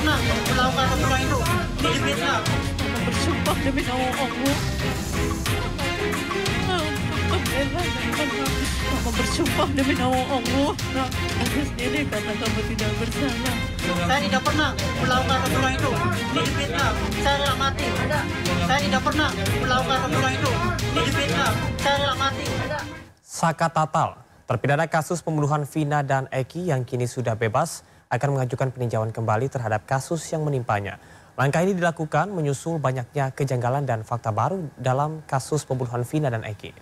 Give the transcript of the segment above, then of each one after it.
pernah melakukan semua itu di Vietnam. Bersumpah demi nama Allah. Mama bersumpah demi nama Allah. Nah, aku sendiri karena kamu tidak bersalah. Saya tidak pernah melakukan semua itu di Vietnam. Saya rela mati. Saya tidak pernah melakukan semua itu di Vietnam. Saya rela mati. Saka Tatal, terpidana kasus pembunuhan Vina dan Eki yang kini sudah bebas, akan mengajukan peninjauan kembali terhadap kasus yang menimpanya. Langkah ini dilakukan menyusul banyaknya kejanggalan dan fakta baru dalam kasus pembunuhan Vina dan Eki.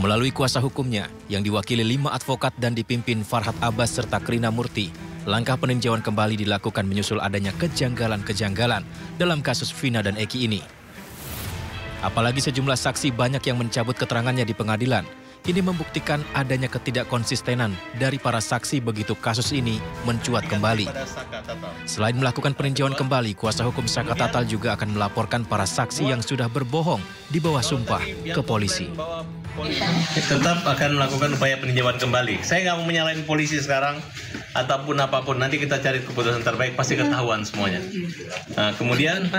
Melalui kuasa hukumnya yang diwakili 5 advokat dan dipimpin Farhad Abbas serta Krina Murti, langkah peninjauan kembali dilakukan menyusul adanya kejanggalan-kejanggalan dalam kasus Vina dan Eki ini. Apalagi sejumlah saksi banyak yang mencabut keterangannya di pengadilan. Ini membuktikan adanya ketidakkonsistenan dari para saksi begitu kasus ini mencuat kembali. Selain melakukan peninjauan kembali, kuasa hukum Saka Tatal juga akan melaporkan para saksi yang sudah berbohong di bawah sumpah ke polisi. Tetap akan melakukan upaya peninjauan kembali. Saya nggak mau menyalahin polisi sekarang ataupun apapun. Nanti kita cari keputusan terbaik, pasti ketahuan semuanya. Nah, kemudian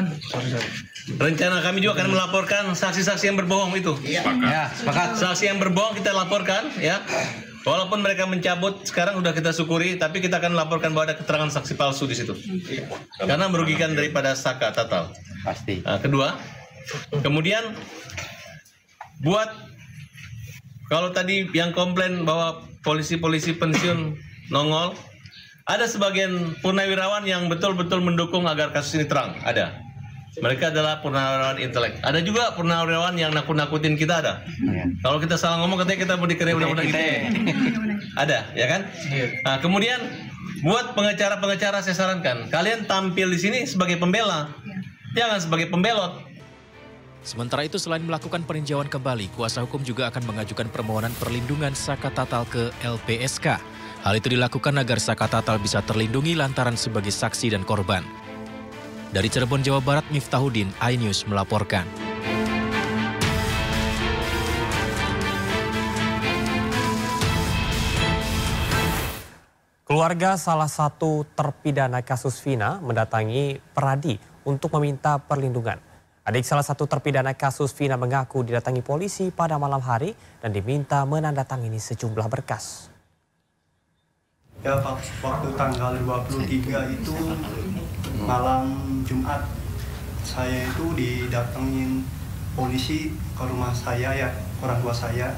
rencana kami juga akan melaporkan saksi-saksi yang berbohong itu. Sepakat. Saksi yang berbohong kita laporkan, ya. Walaupun mereka mencabut, sekarang udah kita syukuri, tapi kita akan laporkan bahwa ada keterangan saksi palsu di situ. Karena merugikan daripada Saka Tatal. Pasti. Nah, kedua, kemudian buat kalau tadi yang komplain bahwa polisi-polisi pensiun nongol, ada sebagian purnawirawan yang betul-betul mendukung agar kasus ini terang. Ada. Mereka adalah purnawirawan intelek. Ada juga purnawirawan yang nakut-nakutin kita, ada. Kalau kita salah ngomong katanya kita mau dikenai undang-undang ITE. Ada, ya kan? Nah, kemudian buat pengacara-pengacara saya sarankan, kalian tampil di sini sebagai pembela, jangan sebagai pembelot. Sementara itu, selain melakukan peninjauan kembali, kuasa hukum juga akan mengajukan permohonan perlindungan Saka Tatal ke LPSK. Hal itu dilakukan agar Saka Tatal bisa terlindungi lantaran sebagai saksi dan korban. Dari Cirebon, Jawa Barat, Miftahudin, iNews melaporkan. Keluarga salah satu terpidana kasus Vina mendatangi Peradi untuk meminta perlindungan. Adik salah satu terpidana kasus Vina mengaku didatangi polisi pada malam hari dan diminta menandatangani sejumlah berkas. Ya, waktu tanggal 23 itu malam Jumat, saya itu didatengin polisi ke rumah saya, ya, orang tua saya.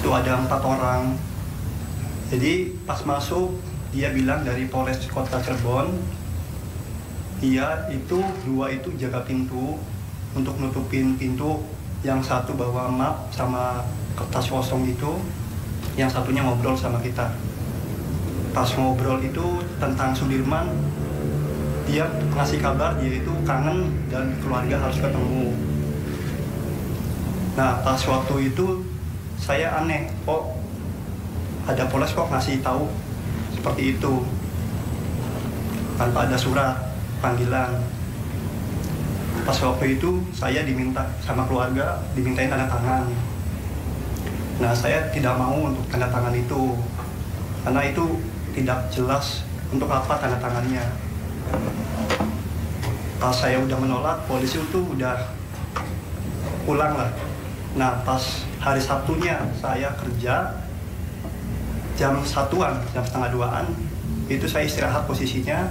Itu ada 4 orang. Jadi pas masuk, dia bilang dari Polres Kota Cirebon. Dia itu 2 itu jaga pintu untuk nutupin pintu, yang satu bawa map sama kertas kosong itu, yang satunya ngobrol sama kita. Pas ngobrol itu tentang Sudirman, dia ngasih kabar dia itu kangen dan keluarga harus ketemu. Nah, pas waktu itu saya aneh, kok ada Polres kok ngasih tahu seperti itu tanpa ada surat panggilan. Pas waktu itu saya diminta sama keluarga, dimintain tanda tangan. Nah, saya tidak mau untuk tanda tangan itu karena itu tidak jelas untuk apa tanda tangannya. Pas saya udah menolak, polisi itu udah pulang lah. Nah, pas hari Sabtunya saya kerja jam 1-an, jam setengah 2-an, itu saya istirahat posisinya.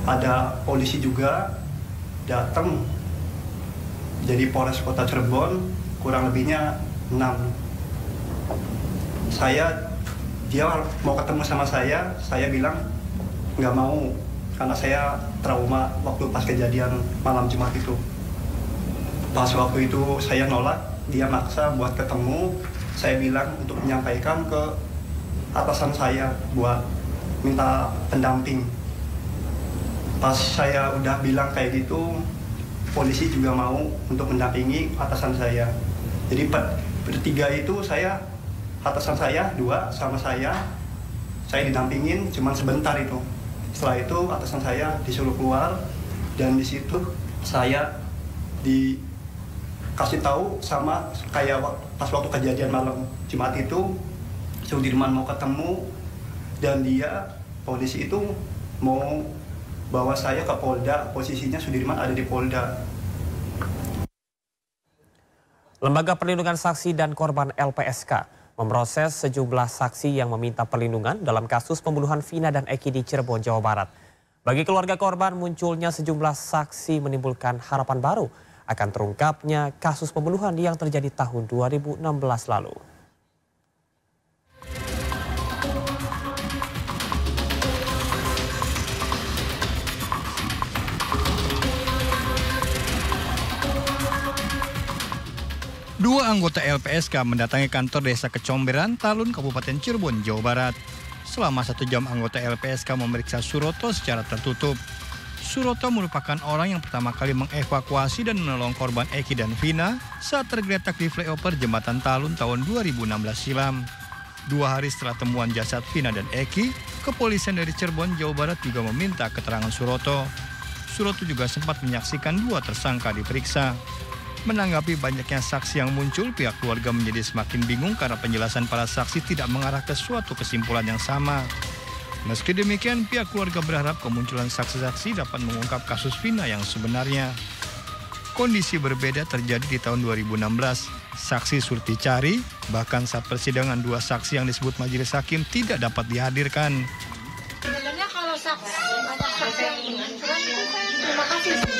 Ada polisi juga datang, jadi Polres Kota Cirebon, kurang lebihnya 6. Dia mau ketemu sama saya bilang nggak mau, karena saya trauma waktu pas kejadian malam Jumat itu. Pas waktu itu saya nolak, dia maksa buat ketemu, saya bilang untuk menyampaikan ke atasan saya buat minta pendamping. Pas saya udah bilang kayak gitu, polisi juga mau untuk mendampingi atasan saya. Jadi bertiga itu atasan saya 2 sama saya didampingin cuman sebentar itu. Setelah itu atasan saya disuruh keluar, dan di situ saya dikasih tahu sama kayak pas waktu kejadian malam Jumat itu, Sudirman mau ketemu dan polisi itu mau bawa saya ke Polda, posisinya Sudirman ada di Polda. Lembaga Perlindungan Saksi dan Korban LPSK memproses sejumlah saksi yang meminta perlindungan dalam kasus pembunuhan Vina dan Eki di Cirebon, Jawa Barat. Bagi keluarga korban, munculnya sejumlah saksi menimbulkan harapan baru akan terungkapnya kasus pembunuhan yang terjadi tahun 2016 lalu. Dua anggota LPSK mendatangi kantor desa Kecomberan, Talun, Kabupaten Cirebon, Jawa Barat. Selama 1 jam anggota LPSK memeriksa Suroto secara tertutup. Suroto merupakan orang yang pertama kali mengevakuasi dan menolong korban Eki dan Vina saat tergeletak di flyover Jembatan Talun tahun 2016 silam. 2 hari setelah temuan jasad Vina dan Eki, kepolisian dari Cirebon, Jawa Barat juga meminta keterangan Suroto. Suroto juga sempat menyaksikan 2 tersangka diperiksa. Menanggapi banyaknya saksi yang muncul, pihak keluarga menjadi semakin bingung karena penjelasan para saksi tidak mengarah ke suatu kesimpulan yang sama. Meski demikian, pihak keluarga berharap kemunculan saksi-saksi dapat mengungkap kasus Vina yang sebenarnya. Kondisi berbeda terjadi di tahun 2016. Saksi Surti Cari, bahkan saat persidangan 2 saksi yang disebut majelis hakim tidak dapat dihadirkan. Sebenarnya kalau banyak saksi yang bermunculan itu saya terima kasih sebenarnya.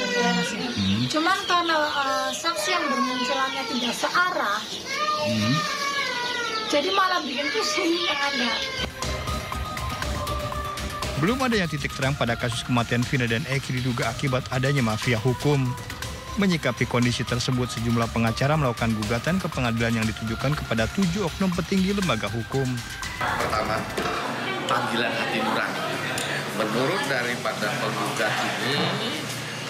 Cuman karena saksi yang bermunculannya tidak searah, jadi malah bikin pusing yang ada. Belum adanya titik terang pada kasus kematian Vina dan Eki diduga akibat adanya mafia hukum. Menyikapi kondisi tersebut, sejumlah pengacara melakukan gugatan ke pengadilan yang ditujukan kepada 7 oknum petinggi lembaga hukum. Pertama, panggilan hati nurani. Menurut daripada penggugat ini,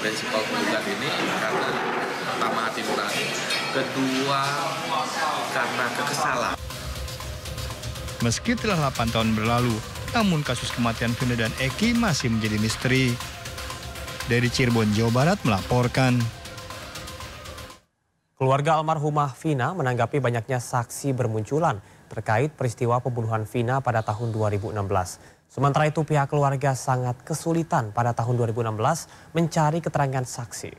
prinsipal penggugat ini karena pertama hati nurani, kedua karena kekesalan. Meski telah 8 tahun berlalu, namun kasus kematian Vina dan Eki masih menjadi misteri. Dari Cirebon, Jawa Barat melaporkan. Keluarga almarhumah Vina menanggapi banyaknya saksi bermunculan terkait peristiwa pembunuhan Vina pada tahun 2016. Sementara itu pihak keluarga sangat kesulitan pada tahun 2016 mencari keterangan saksi.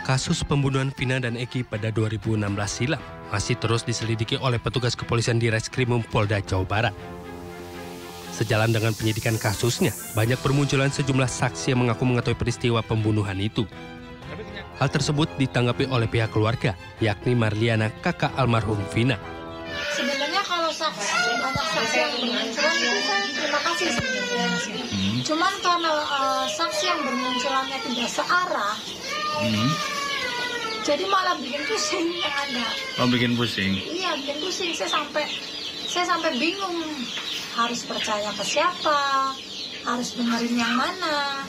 Kasus pembunuhan Vina dan Eki pada 2016 silam masih terus diselidiki oleh petugas kepolisian di Reskrimum Polda Jawa Barat. Sejalan dengan penyidikan kasusnya, banyak bermunculan sejumlah saksi yang mengaku mengetahui peristiwa pembunuhan itu. Hal tersebut ditanggapi oleh pihak keluarga, yakni Marliana, kakak almarhum Vina. Sebenarnya kalau banyak saksi yang bermunculan itu saya terima kasih sebenarnya. Cuman karena saksi yang bermunculannya tidak searah, jadi malah bikin pusing yang ada. Oh, bikin pusing? Iya, bikin pusing. Saya sampai bingung harus percaya ke siapa, harus dengerin yang mana.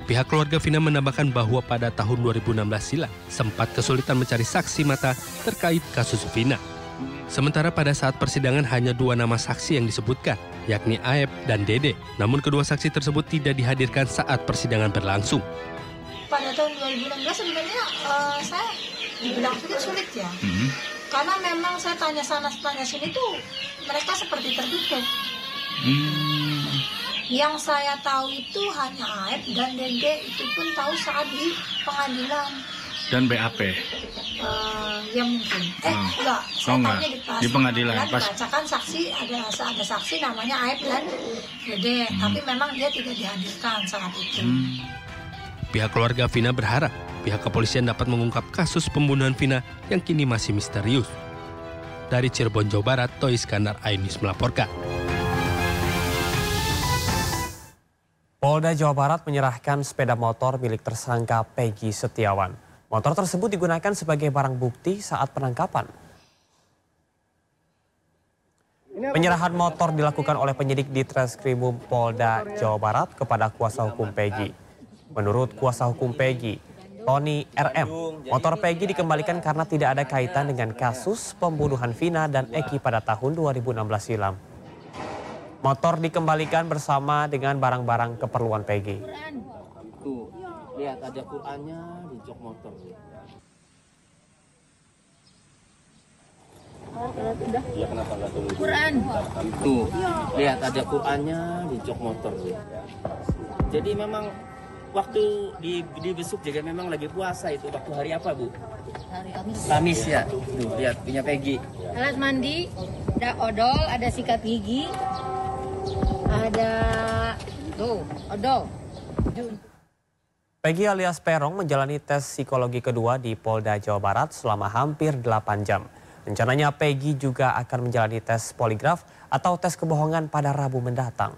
Pihak keluarga Vina menambahkan bahwa pada tahun 2016 silam sempat kesulitan mencari saksi mata terkait kasus Vina. Sementara pada saat persidangan hanya 2 nama saksi yang disebutkan, yakni Aep dan Dede. Namun kedua saksi tersebut tidak dihadirkan saat persidangan berlangsung. Pada tahun 2016 sebenarnya saya dibilang sulit ya. Karena memang saya tanya sana tanya sini tuh mereka seperti tertutup. Yang saya tahu itu hanya Aep dan Dede, itu pun tahu saat di pengadilan. Dan BAP? Ya mungkin. Enggak, saya tanya di pengadilan. Dibacakan saksi, ada saksi namanya Aep dan Dede, tapi memang dia tidak dihadirkan saat itu. Pihak keluarga Vina berharap pihak kepolisian dapat mengungkap kasus pembunuhan Vina yang kini masih misterius. Dari Cirebon, Jawa Barat, Toy Iskandar, Ainis melaporkan. Polda Jawa Barat menyerahkan sepeda motor milik tersangka Peggy Setiawan. Motor tersebut digunakan sebagai barang bukti saat penangkapan. Penyerahan motor dilakukan oleh penyidik di Treskrimum Polda Jawa Barat kepada kuasa hukum Peggy. Menurut kuasa hukum Peggy, Tony RM, motor Peggy dikembalikan karena tidak ada kaitan dengan kasus pembunuhan Vina dan Eki pada tahun 2016 silam. Motor dikembalikan bersama dengan barang-barang keperluan Peggy. lihat ada Qurannya di jok motor. Ya kenapa nggak tunggu? Quran. Tuh, lihat ada Qurannya di jok motor. Jadi memang waktu di besuk juga memang lagi puasa itu. Waktu hari apa, Bu? Hari Kamis. Kamis ya. Tuh, lihat punya Peggy. Alat mandi, ada odol, ada sikat gigi, ada tuh odol. Peggy alias Perong menjalani tes psikologi kedua di Polda Jawa Barat selama hampir 8 jam. Rencananya Peggy juga akan menjalani tes poligraf atau tes kebohongan pada Rabu mendatang.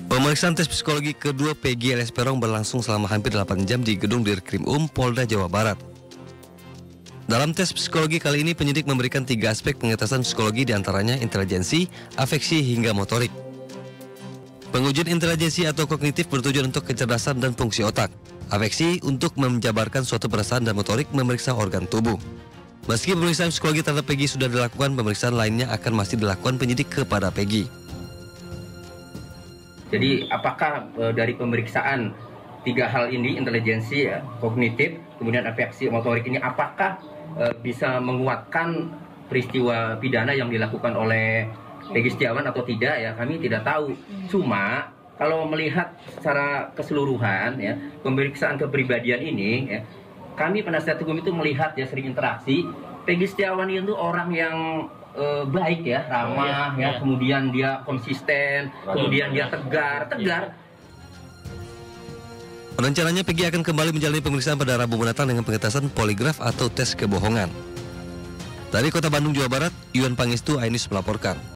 Pemeriksaan tes psikologi kedua Peggy alias Perong berlangsung selama hampir 8 jam di gedung Dirkrimum Polda Jawa Barat. Dalam tes psikologi kali ini penyidik memberikan 3 aspek pengetesan psikologi diantaranya intelijensi, afeksi hingga motorik. Pengujian intelijensi atau kognitif bertujuan untuk kecerdasan dan fungsi otak. Afeksi untuk menjabarkan suatu perasaan dan motorik memeriksa organ tubuh. Meski pemeriksaan psikologi terhadap Peggy sudah dilakukan, pemeriksaan lainnya akan masih dilakukan penyidik kepada Peggy. Jadi apakah dari pemeriksaan 3 hal ini, intelijensi, kognitif, kemudian afeksi, motorik ini, apakah bisa menguatkan peristiwa pidana yang dilakukan oleh Peggy Setiawan atau tidak ya, kami tidak tahu. Cuma kalau melihat secara keseluruhan ya, pemeriksaan kepribadian ini ya, kami penasihat hukum itu melihat ya, sering interaksi. Peggy Setiawan itu orang yang baik ya, ramah ya, kemudian dia konsisten, kemudian dia tegar. Rencananya Peggy akan kembali menjalani pemeriksaan pada Rabu mendatang dengan pengetesan poligraf atau tes kebohongan. Dari Kota Bandung, Jawa Barat, Yuan Pangestu, iNews melaporkan.